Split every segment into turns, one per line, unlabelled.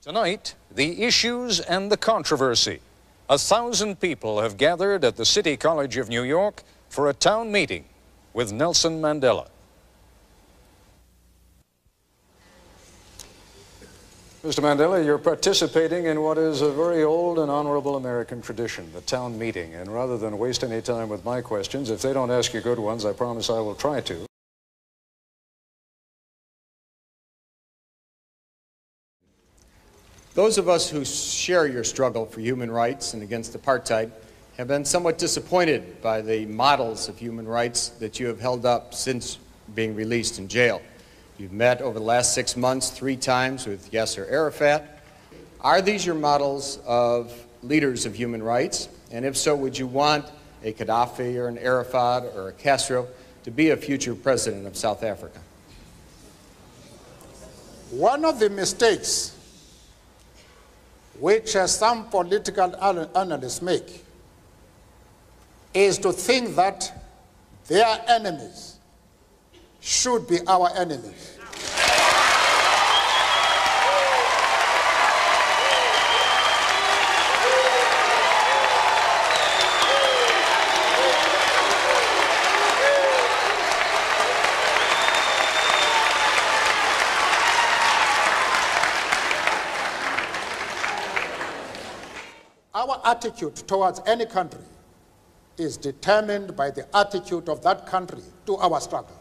Tonight, the issues and the controversy. 1,000 people have gathered at the City College of New York for a town meeting with Nelson Mandela. Mr. Mandela, you're participating in what is a very old and honorable American tradition, the town meeting. And rather than waste any time with my questions, if they don't ask you good ones, I promise I will try to.
Those of us who share your struggle for human rights and against apartheid have been somewhat disappointed by the models of human rights that you have held up since being released in jail. You've met over the last 6 months 3 times with Yasser Arafat. Are these your models of leaders of human rights? And if so, would you want a Gaddafi or an Arafat or a Castro to be a future president of South Africa?
One of the mistakes which some political analysts make is to think that their enemies should be our enemies. Our attitude towards any country is determined by the attitude of that country to our struggle.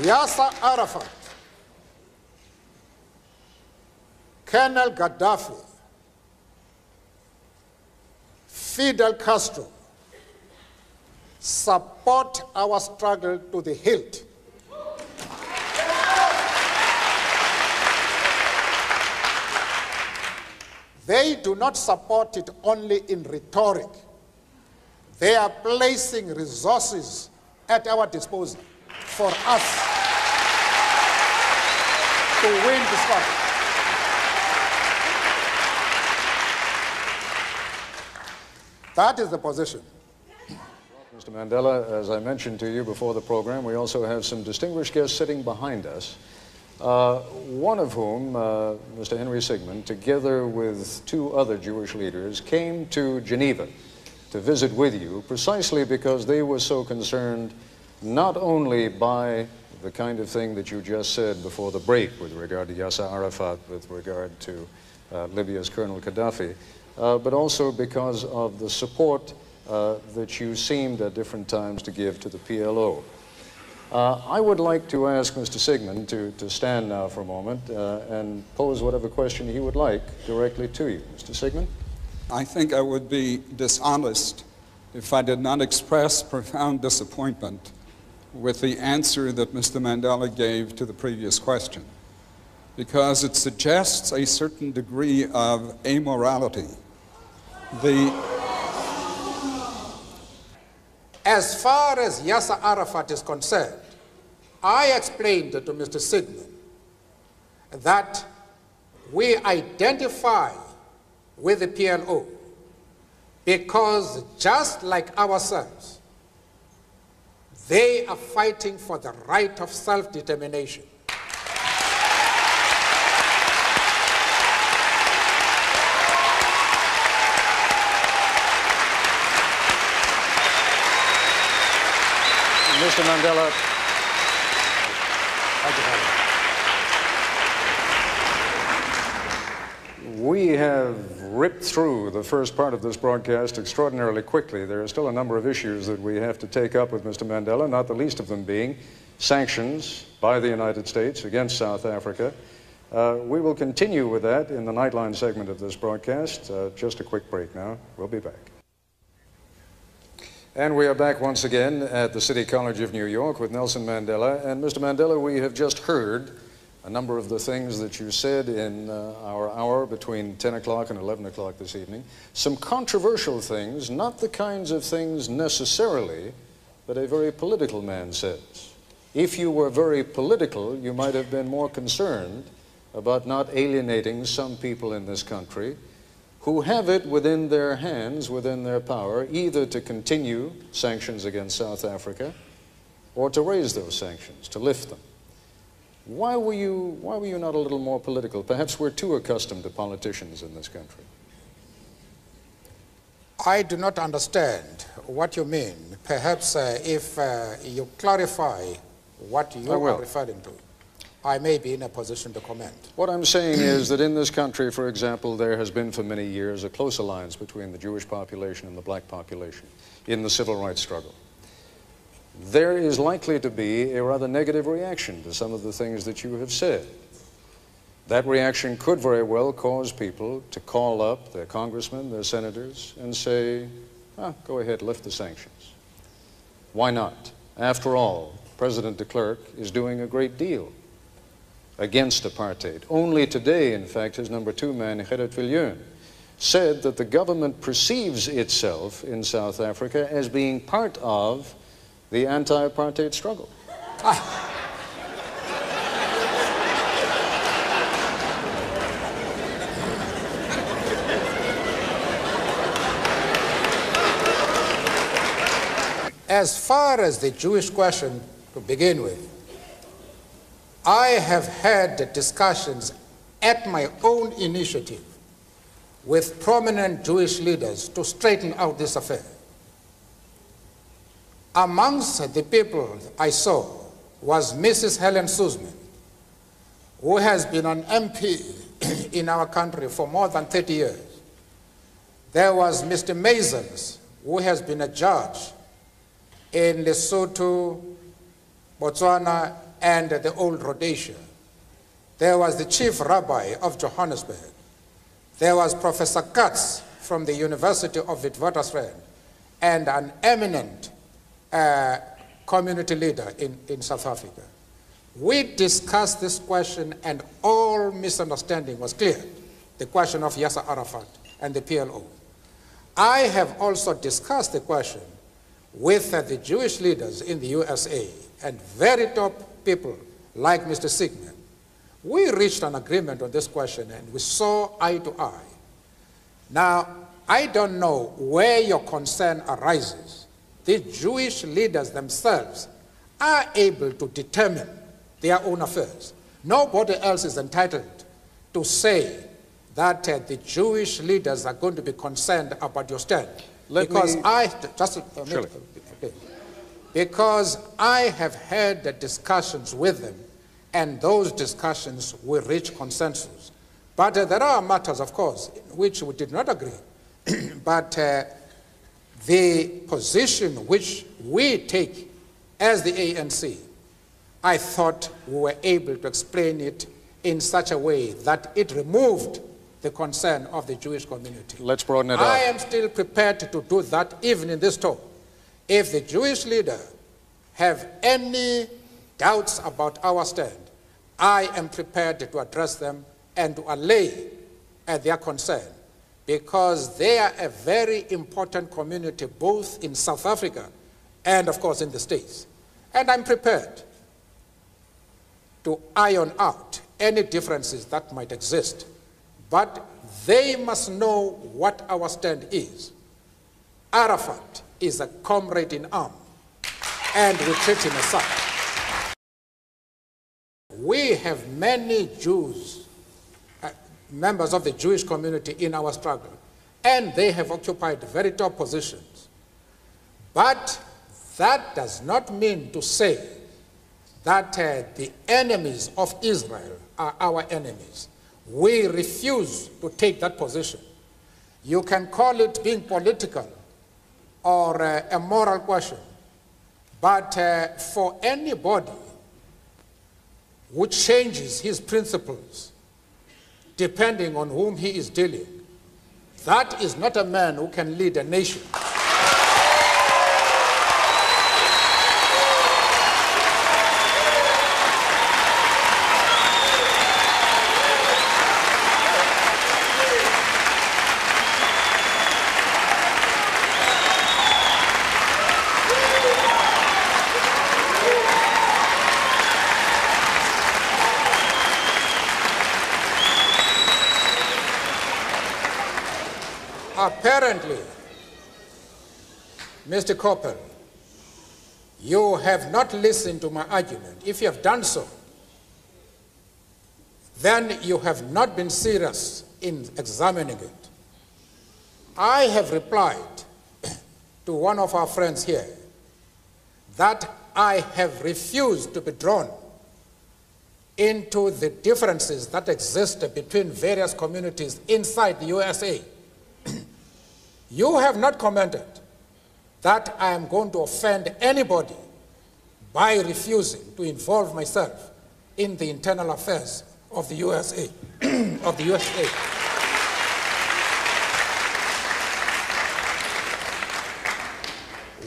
Yasser Arafat, Colonel Gaddafi, Fidel Castro support our struggle to the hilt. They do not support it only in rhetoric. They are placing resources at our disposal for us to win the struggle. That is the position.
Mr. Mandela, as I mentioned to you before the program, we also have some distinguished guests sitting behind us, one of whom, Mr. Henry Sigmund, together with 2 other Jewish leaders, came to Geneva to visit with you precisely because they were so concerned not only by the kind of thing that you just said before the break with regard to Yasser Arafat, with regard to Libya's Colonel Gaddafi, but also because of the support that you seemed at different times to give to the PLO. I would like to ask Mr. Sigmund to stand now for a moment and pose whatever question he would like directly to you. Mr. Sigmund?
I think I would be dishonest if I did not express profound disappointment with the answer that Mr. Mandela gave to the previous question, because it suggests a certain degree of amorality.
As far as Yasser Arafat is concerned, I explained to Mr. Sigmund that we identify with the PLO because just like ourselves, they are fighting for the right of self-determination.
Mr. Mandela, we have ripped through the first part of this broadcast extraordinarily quickly. There are still a number of issues that we have to take up with Mr. Mandela, not the least of them being sanctions by the United States against South Africa. We will continue with that in the Nightline segment of this broadcast. Just a quick break now. We'll be back. And we are back once again at the City College of New York with Nelson Mandela. And Mr. Mandela, we have just heard a number of the things that you said in our hour between 10 o'clock and 11 o'clock this evening. Some controversial things, not the kinds of things necessarily that a very political man says. If you were very political, you might have been more concerned about not alienating some people in this country who have it within their hands, within their power, either to continue sanctions against South Africa or to raise those sanctions, to lift them. Why were you not a little more political? Perhaps we're too accustomed to politicians in this country.
I do not understand what you mean. Perhaps if you clarify what you are referring to, I may be in a position to comment.
What I'm saying is that in this country, for example, there has been for many years a close alliance between the Jewish population and the black population in the civil rights struggle. There is likely to be a rather negative reaction to some of the things that you have said. That reaction could very well cause people to call up their congressmen, their senators, and say, go ahead, lift the sanctions. Why not? After all, President de Klerk is doing a great deal against apartheid. Only today, in fact, his number 2 man, Gerrit Viljoen, said that the government perceives itself in South Africa as being part of the anti-apartheid struggle.
As far as the Jewish question to begin with, I have had discussions at my own initiative with prominent Jewish leaders to straighten out this affair. Amongst the people I saw was Mrs. Helen Suzman, who has been an MP in our country for more than 30 years. There was Mr. Mazens, who has been a judge in Lesotho, Botswana, and the old Rhodesia. There was the chief rabbi of Johannesburg. There was Professor Katz from the University of Witwatersrand, and an eminent community leader in South Africa. We discussed this question and all misunderstanding was cleared, the question of Yasser Arafat and the PLO. I have also discussed the question with the Jewish leaders in the USA and very top people like Mr. Sigmund. We reached an agreement on this question and we saw eye to eye. Now, I don't know where your concern arises. The Jewish leaders themselves are able to determine their own affairs. Nobody else is entitled to say that the Jewish leaders are going to be concerned about your stand. Because I have had the discussions with them, and those discussions will reach consensus. But there are matters, of course, in which we did not agree. But the position which we take as the ANC, I thought we were able to explain it in such a way that it removed the concern of the Jewish community.
Let's broaden it out.
I am still prepared to do that even in this talk. If the Jewish leader have any doubts about our stand, I am prepared to address them and to allay their concern, because they are a very important community both in South Africa and, of course, in the States. And I'm prepared to iron out any differences that might exist. But they must know what our stand is. Arafat is a comrade in arms, and we treat him as such. We have many Jews, members of the Jewish community in our struggle, and they have occupied very top positions. But that does not mean to say that the enemies of Israel are our enemies. We refuse to take that position. You can call it being political or a moral question, but for anybody who changes his principles depending on whom he is dealing, that is not a man who can lead a nation. Apparently, Mr. Koppel, you have not listened to my argument. If you have done so, then you have not been serious in examining it. I have replied to one of our friends here that I have refused to be drawn into the differences that exist between various communities inside the USA. You have not commented that I am going to offend anybody by refusing to involve myself in the internal affairs of the USA. of the USA.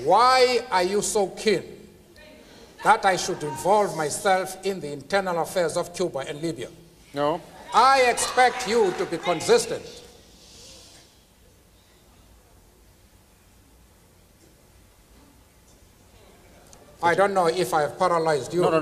Why are you so keen that I should involve myself in the internal affairs of Cuba and Libya?
No.
I expect you to be consistent. I don't know if I have paralyzed you.
No.